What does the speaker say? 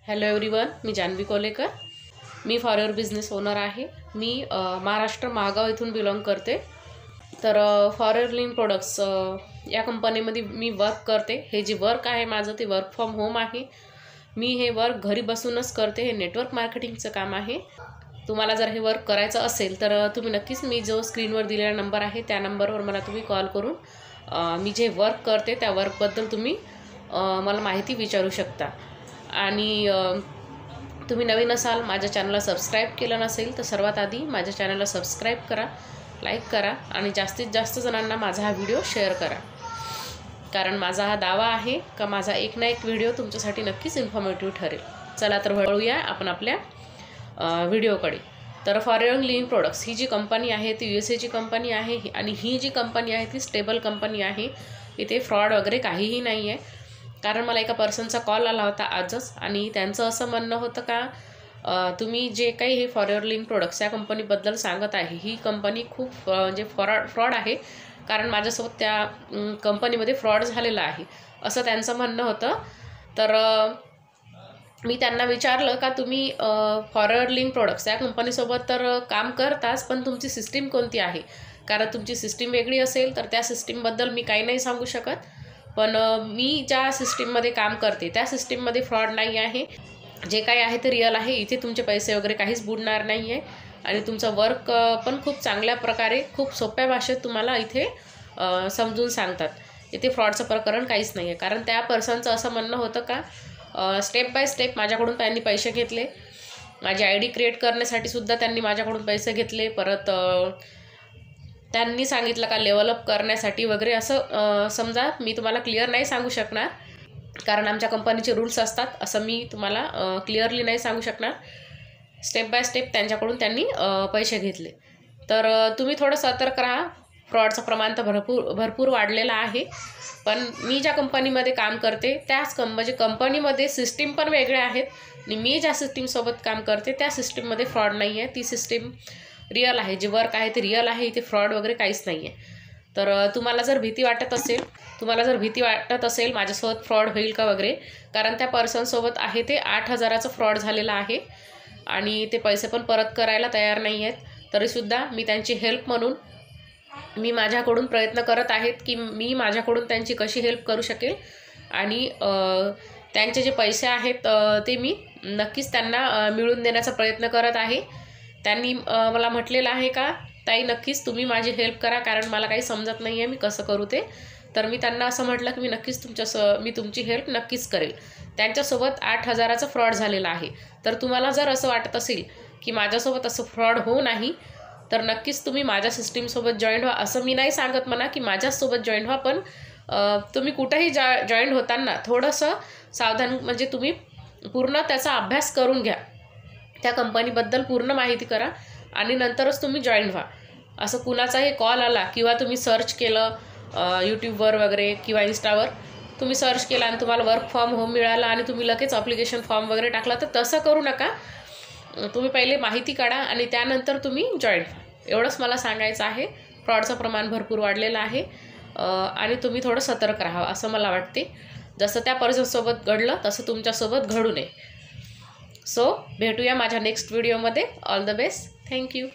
Hello everyone, मी जान्हवी कोलेकर। मी for business owner आहे। मी महाराष्ट्र महागाव इथून बिलॉंग करते। तर फॉर लिंक प्रोडक्ट्स या कंपनीमध्ये मी वर्क करते। हे जे वर्क आहे माझं ते वर्क फ्रॉम होम आहे। मी हे वर्क घरी बसूनच करते। हे नेटवर्क मार्केटिंगचं काम आहे। तुम्हाला जर हे वर्क करायचं असेल तर तुम्ही नक्कीच मी जो स्क्रीनवर दिलेला नंबर आहे त्या नंबरवर मला तुम्ही कॉल करून मी जे वर्क करते त्या वर्कबद्दल तुम्ही मला माहिती विचारू शकता। आणि तुम्ही नवीन असाल, माझ्या चॅनलला सबस्क्राईब केलं नसेल तर सर्वात आधी माझ्या चॅनलला सबस्क्राईब करा, लाईक करा आणि जास्तीत जास्त जणांना माझा हा व्हिडिओ शेअर करा। कारण माझा हा दावा आहे का माझा एक ना एक व्हिडिओ तुमच्यासाठी नक्कीच इन्फॉर्मेटिव्ह ठरेल। चला तर वळूया आपण आपल्या व्हिडिओकडे। तर फॉर लिव्हिंग प्रोडक्ट्स ही जी कंपनी आहे ती USA ची कंपनी आहे आणि ही जी कंपनी आहे ती स्टेबल कंपनी आहे। इथे फ्रॉड वगैरे काहीही नाही आहे। कारण मला एका पर्सनचा कॉल आला होता आजच आणि त्यांचं असं म्हणणं होतं का तुम्ही जे काही हे फॉर लिव्हिंग प्रोडक्ट्स या कंपनीबद्दल सांगत आहे ही कंपनी खूप म्हणजे फ्रॉड आहे। कारण माझ्यासोबत त्या कंपनीमध्ये फ्रॉड झालेला आहे असं त्यांचं म्हणणं होतं। तर मी त्यांना विचारलं का तुम्ही फॉर लिव्हिंग प्रोडक्ट्स या कंपनीसोबत तर काम करताच, पण तुमची सिस्टीम कोणती आहे? कारण तुमची सिस्टीम वेगळी असेल तर त्या सिस्टीमबद्दल मी काही नाही सांगू शकत। पण मी ज्या सिस्टीममध्ये काम करते त्या सिस्टीममध्ये फ्रॉड नाही आहे। जे काही आहे ते रिअल आहे। इथे तुमचे पैसे वगैरे काहीच बुडणार नाही आहे आणि तुमचं वर्क पण खूप चांगल्या प्रकारे खूप सोप्या भाषेत तुम्हाला इथे समजून सांगतात। इथे फ्रॉडचं प्रकरण काहीच नाही आहे। कारण त्या पर्सनचं असं म्हणणं होतं का स्टेप बाय स्टेप माझ्याकडून त्यांनी पैसे घेतले। माझी ID क्रिएट करण्यासाठी सुद्धा त्यांनी माझ्याकडून पैसे घेतले। परत त्यांनी सांगितलं का लेवलअप करण्यासाठी वगैरे असं समजा मी तुम्हाला क्लिअर नाही सांगू शकणार कारण आमच्या कंपनीचे रूल्स असतात। असं मी तुम्हाला क्लिअरली नाही सांगू शकणार। स्टेप बाय स्टेप त्यांच्याकडून त्यांनी पैसे घेतले। तर तुम्ही थोडं सतर्क राहा। फ्रॉडचं प्रमाण तर भरपूर वाढलेलं आहे। पण मी ज्या कंपनीमध्ये काम करते त्याच म्हणजे कंपनीमध्ये सिस्टीम पण वेगळ्या आहेत आणि मी ज्या सिस्टीमसोबत काम करते त्या सिस्टीममध्ये फ्रॉड नाही आहे। ती सिस्टीम रिअल आहे। जे वर्क आहे ते रिअल आहे। इथे फ्रॉड वगैरे काहीच नाही आहे। तर तुम्हाला जर भीती वाटत असेल माझ्यासोबत फ्रॉड होईल का वगैरे, कारण त्या पर्सनसोबत आहे ते 8,000चं फ्रॉड झालेलं आहे आणि ते पैसे पण परत करायला तयार नाही आहेत। तरीसुद्धा मी त्यांची हेल्प म्हणून मी माझ्याकडून प्रयत्न करत आहेत की मी माझ्याकडून त्यांची कशी हेल्प करू शकेल आणि त्यांचे जे पैसे आहेत ते मी नक्कीच त्यांना मिळवून देण्याचा प्रयत्न करत आहे। त्यांनी मला म्हटलेलं आहे का ताई नक्कीच तुम्ही माझी हेल्प करा कारण मला काही समजत नाही आहे मी कसं करू ते। तर मी त्यांना असं म्हटलं की मी नक्कीच मी तुमची हेल्प नक्कीच करेल। त्यांच्यासोबत 8,000चं फ्रॉड झालेलं आहे। तर तुम्हाला जर असं वाटत असेल की माझ्यासोबत असं फ्रॉड होऊ नाही तर नक्कीच तुम्ही माझ्या सिस्टीमसोबत जॉईन व्हा। असं मी नाही सांगत म्हणा की माझ्यासोबत जॉईन व्हा, पण तुम्ही कुठेही जॉईन होताना थोडंसं सावधान म्हणजे तुम्ही पूर्ण त्याचा अभ्यास करून घ्या। त्या कंपनीबद्दल पूर्ण माहिती करा आणि नंतरच तुम्ही जॉईन व्हा। असं कुणाचाही कॉल आला किंवा तुम्ही सर्च केलं यूट्यूबवर वगैरे किंवा इन्स्टावर तुम्ही सर्च केला आणि तुम्हाला वर्क फ्रॉम होम मिळाला आणि तुम्ही लगेच ॲप्लिकेशन फॉर्म वगैरे टाकला तर तसं करू नका। तुम्ही पहिले माहिती काढा आणि त्यानंतर तुम्ही जॉईन व्हा। एवढंच मला सांगायचं आहे। फ्रॉडचं प्रमाण भरपूर वाढलेलं आहे आणि तुम्ही थोडं सतर्क राहा असं मला वाटते। जसं त्या पर्सनसोबत घडलं तसं तुमच्यासोबत घडू नये। सो भेटूया माझ्या नेक्स्ट व्हिडिओमध्ये। All the best. थँक्यू।